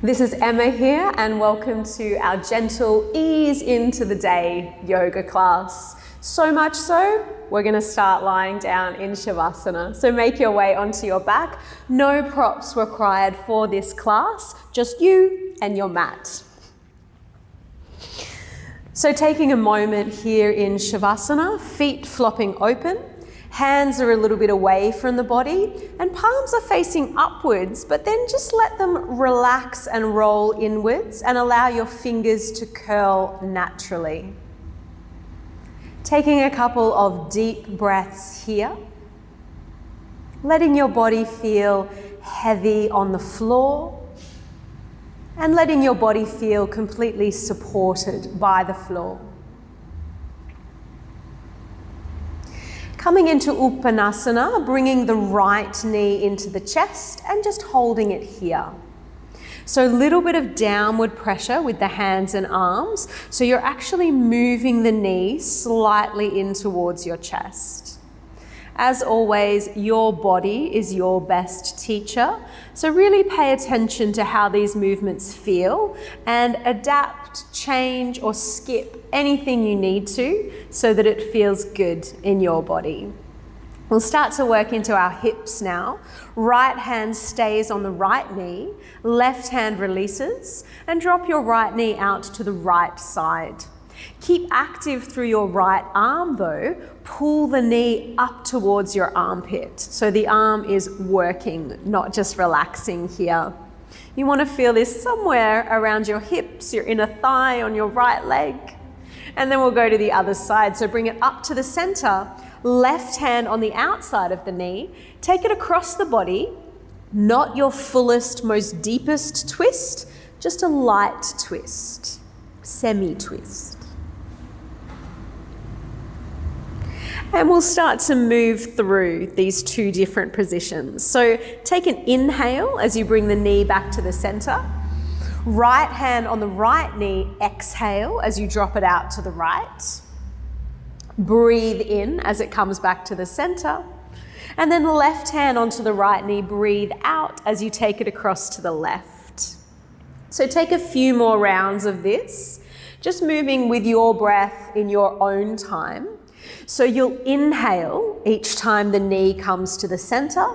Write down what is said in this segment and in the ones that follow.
This is Emma here, and welcome to our gentle ease into the day yoga class. So much so, we're going to start lying down in Shavasana. So make your way onto your back. No props required for this class, just you and your mat. So taking a moment here in Shavasana, feet flopping open. Hands are a little bit away from the body and palms are facing upwards, but then just let them relax and roll inwards and allow your fingers to curl naturally. Taking a couple of deep breaths here, letting your body feel heavy on the floor and letting your body feel completely supported by the floor. Coming into Uttanasana, bringing the right knee into the chest and just holding it here. So a little bit of downward pressure with the hands and arms. So you're actually moving the knee slightly in towards your chest. As always, your body is your best teacher. So really pay attention to how these movements feel and adapt, change, or skip anything you need to so that it feels good in your body. We'll start to work into our hips now. Right hand stays on the right knee, left hand releases, and drop your right knee out to the right side. Keep active through your right arm though. Pull the knee up towards your armpit. So the arm is working, not just relaxing here. You want to feel this somewhere around your hips, your inner thigh, on your right leg. And then we'll go to the other side. So bring it up to the center. Left hand on the outside of the knee. Take it across the body. Not your fullest, most deepest twist, just a light twist, semi-twist. And we'll start to move through these two different positions. So take an inhale as you bring the knee back to the center. Right hand on the right knee, exhale as you drop it out to the right. Breathe in as it comes back to the center. And then left hand onto the right knee, breathe out as you take it across to the left. So take a few more rounds of this, just moving with your breath in your own time. So you'll inhale each time the knee comes to the center,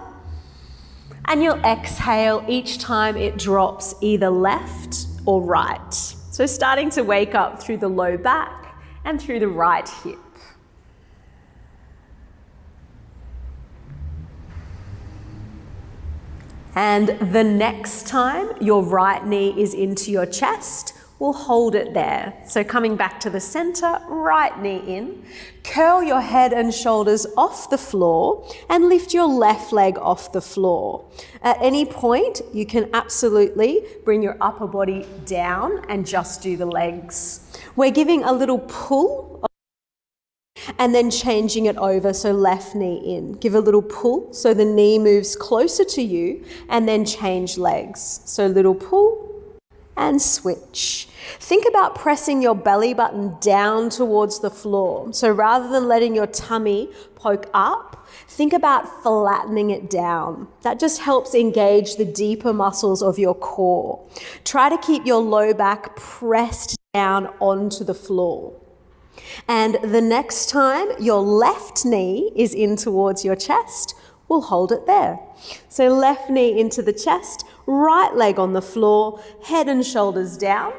and you'll exhale each time it drops either left or right. So starting to wake up through the low back and through the right hip. And the next time your right knee is into your chest, we'll hold it there. So coming back to the center, right knee in. Curl your head and shoulders off the floor and lift your left leg off the floor. At any point, you can absolutely bring your upper body down and just do the legs. We're giving a little pull and then changing it over, so left knee in. Give a little pull so the knee moves closer to you and then change legs. So little pull and switch. Think about pressing your belly button down towards the floor. So rather than letting your tummy poke up, think about flattening it down. That just helps engage the deeper muscles of your core. Try to keep your low back pressed down onto the floor. And the next time your left knee is in towards your chest, we'll hold it there. So left knee into the chest, right leg on the floor, head and shoulders down.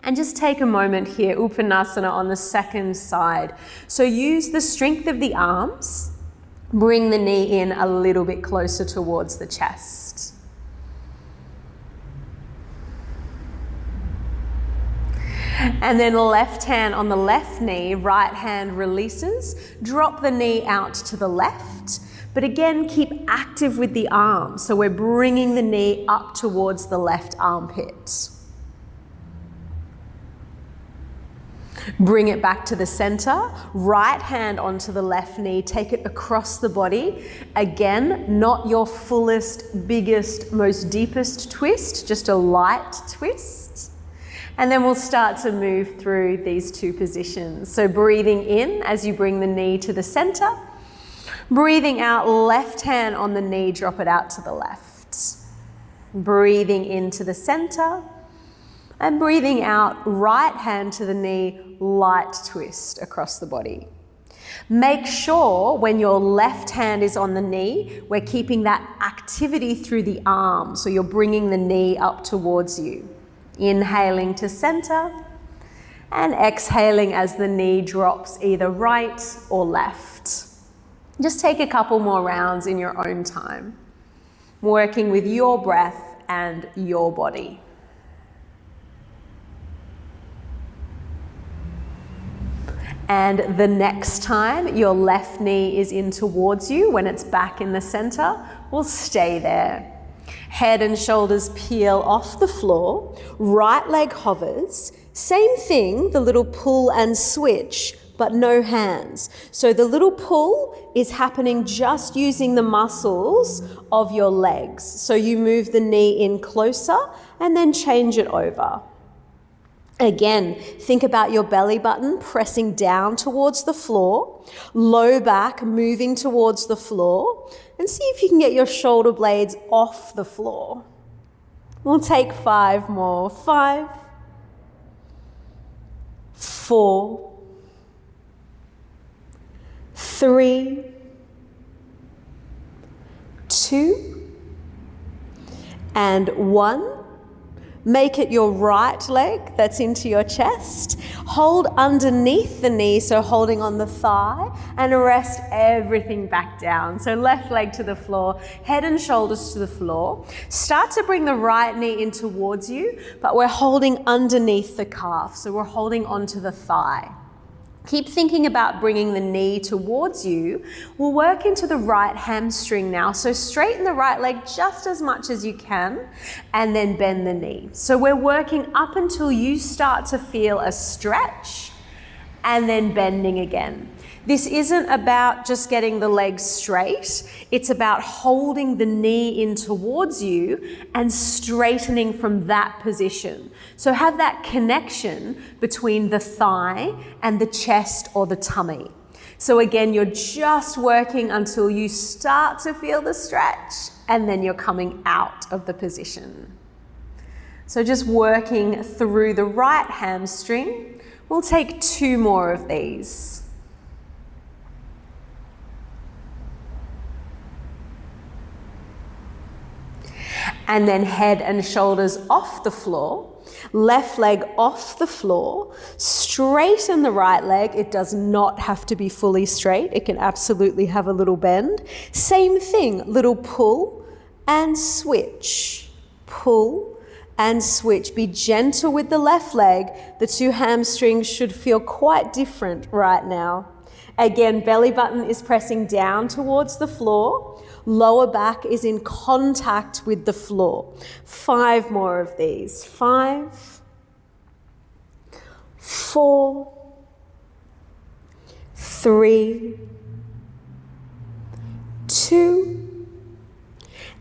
And just take a moment here, Uttanasana on the second side. So use the strength of the arms, bring the knee in a little bit closer towards the chest. And then left hand on the left knee, right hand releases. Drop the knee out to the left, but again, keep active with the arm. So we're bringing the knee up towards the left armpit. Bring it back to the center, right hand onto the left knee, take it across the body. Again, not your fullest, biggest, most deepest twist, just a light twist. And then we'll start to move through these two positions. So breathing in as you bring the knee to the center. Breathing out, left hand on the knee, drop it out to the left. Breathing into the center and breathing out, right hand to the knee, light twist across the body. Make sure when your left hand is on the knee, we're keeping that activity through the arm. So you're bringing the knee up towards you. Inhaling to center and exhaling as the knee drops either right or left. Just take a couple more rounds in your own time, working with your breath and your body. And the next time your left knee is in towards you, when it's back in the center, we'll stay there. Head and shoulders peel off the floor, right leg hovers. Same thing, the little pull and switch, but no hands. So the little pull is happening just using the muscles of your legs. So you move the knee in closer and then change it over. Again, think about your belly button pressing down towards the floor, low back moving towards the floor, and see if you can get your shoulder blades off the floor. We'll take 5 more. 5, 4, 3, 2, and 1. Make it your right leg that's into your chest. Hold underneath the knee, so holding on the thigh, and rest everything back down. So left leg to the floor, head and shoulders to the floor. Start to bring the right knee in towards you, but we're holding underneath the calf, so we're holding onto the thigh. Keep thinking about bringing the knee towards you. We'll work into the right hamstring now. So straighten the right leg just as much as you can and then bend the knee. So we're working up until you start to feel a stretch and then bending again. This isn't about just getting the legs straight. It's about holding the knee in towards you and straightening from that position. So have that connection between the thigh and the chest or the tummy. So again, you're just working until you start to feel the stretch and then you're coming out of the position. So just working through the right hamstring. We'll take 2 more of these. And then head and shoulders off the floor, left leg off the floor, straighten the right leg. It does not have to be fully straight. It can absolutely have a little bend. Same thing, little pull and switch, pull and switch. Be gentle with the left leg. The 2 hamstrings should feel quite different right now. Again, belly button is pressing down towards the floor. Lower back is in contact with the floor. 5 more of these. 5, 4, 3, 2,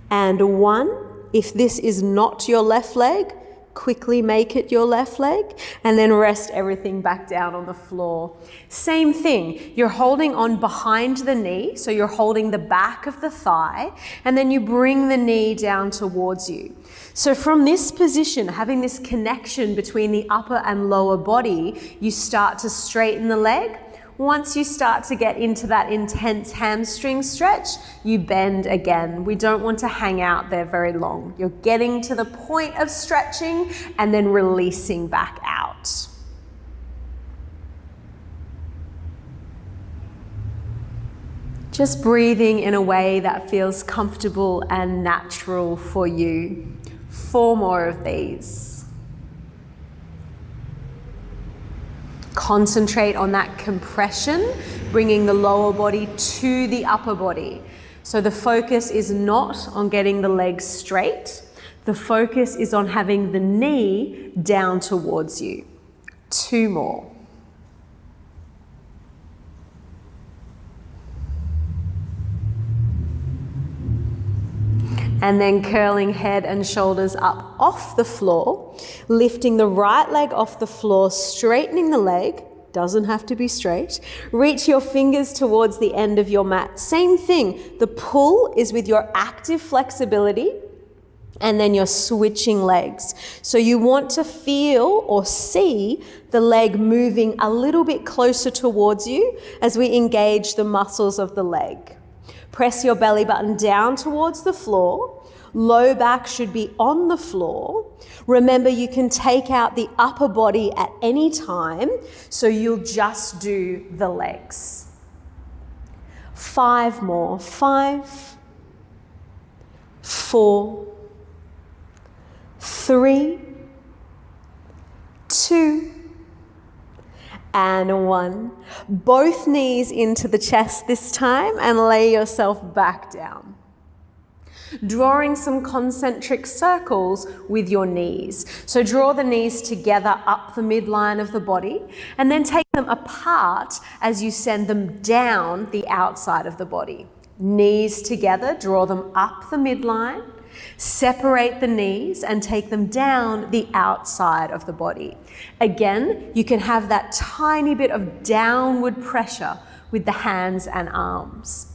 and 1. If this is not your left leg, quickly make it your left leg and then rest everything back down on the floor. Same thing, you're holding on behind the knee, so you're holding the back of the thigh and then you bring the knee down towards you. So from this position, having this connection between the upper and lower body, you start to straighten the leg. Once you start to get into that intense hamstring stretch, you bend again. We don't want to hang out there very long. You're getting to the point of stretching and then releasing back out. Just breathing in a way that feels comfortable and natural for you. 4 more of these. Concentrate on that compression, bringing the lower body to the upper body. So the focus is not on getting the legs straight. The focus is on having the knee down towards you. 2 more. And then curling head and shoulders up off the floor, lifting the right leg off the floor, straightening the leg, doesn't have to be straight. Reach your fingers towards the end of your mat. Same thing, the pull is with your active flexibility And then you're switching legs. So you want to feel or see the leg moving a little bit closer towards you as we engage the muscles of the leg. Press your belly button down towards the floor. Low back should be on the floor. Remember, you can take out the upper body at any time, so you'll just do the legs. 5 more. 5, 4, 3, 2, and 1. Both knees into the chest this time and lay yourself back down. Drawing some concentric circles with your knees. So draw the knees together up the midline of the body and then take them apart as you send them down the outside of the body. Knees together, draw them up the midline. Separate the knees and take them down the outside of the body. Again, you can have that tiny bit of downward pressure with the hands and arms.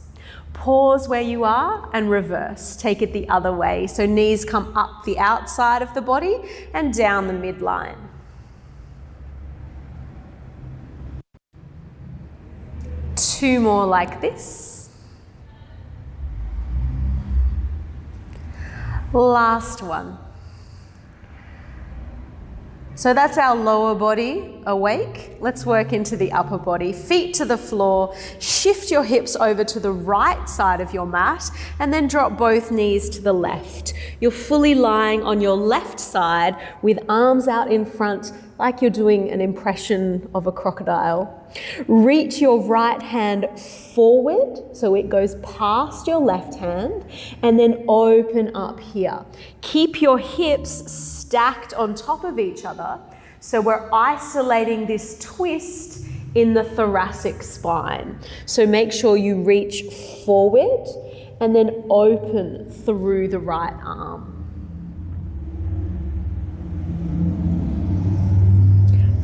Pause where you are and reverse. Take it the other way. So knees come up the outside of the body and down the midline. Two more like this. Last one. So that's our lower body awake. Let's work into the upper body. Feet to the floor. Shift your hips over to the right side of your mat and then drop both knees to the left. You're fully lying on your left side with arms out in front like you're doing an impression of a crocodile. Reach your right hand forward so it goes past your left hand and then open up here. Keep your hips stacked on top of each other so we're isolating this twist in the thoracic spine. So make sure you reach forward and then open through the right arm.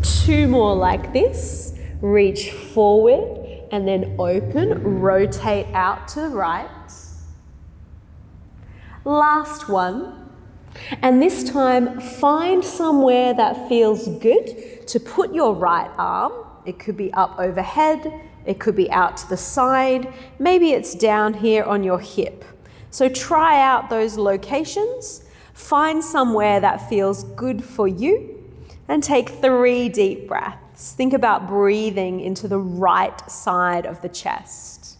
Two more like this. Reach forward and then open, rotate out to the right. Last one. And this time, find somewhere that feels good to put your right arm. It could be up overhead, it could be out to the side, maybe it's down here on your hip. So try out those locations, find somewhere that feels good for you, and take 3 deep breaths. Think about breathing into the right side of the chest.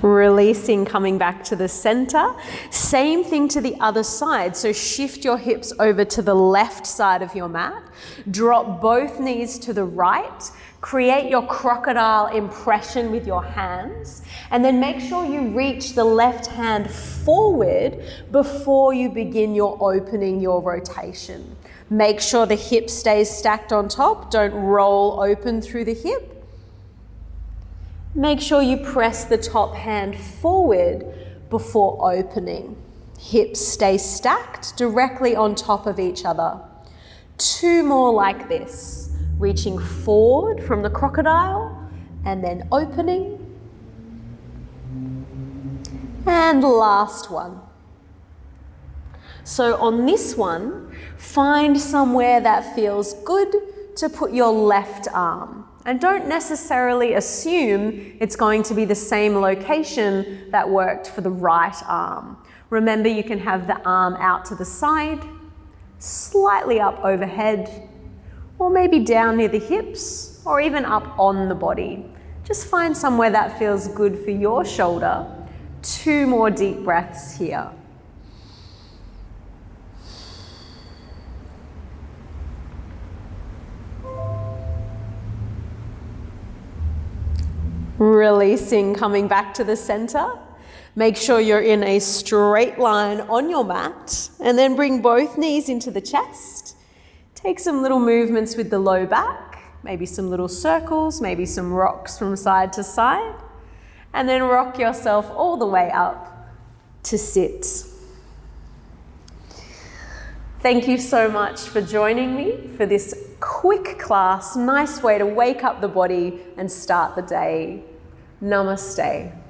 Releasing, coming back to the center. Same thing to the other side. So shift your hips over to the left side of your mat. Drop both knees to the right. Create your crocodile impression with your hands. And then make sure you reach the left hand forward before you begin your opening, your rotation. Make sure the hip stays stacked on top. Don't roll open through the hip. Make sure you press the top hand forward before opening. Hips stay stacked directly on top of each other. 2 more like this. Reaching forward from the crocodile and then opening. And last one. So on this one, find somewhere that feels good to put your left arm. And don't necessarily assume it's going to be the same location that worked for the right arm. Remember, you can have the arm out to the side, slightly up overhead, or maybe down near the hips, or even up on the body. Just find somewhere that feels good for your shoulder. 2 more deep breaths here. Releasing, coming back to the center. Make sure you're in a straight line on your mat and then bring both knees into the chest. Take some little movements with the low back, maybe some little circles, maybe some rocks from side to side, and then rock yourself all the way up to sit. Thank you so much for joining me for this quick class. Nice way to wake up the body and start the day. Namaste.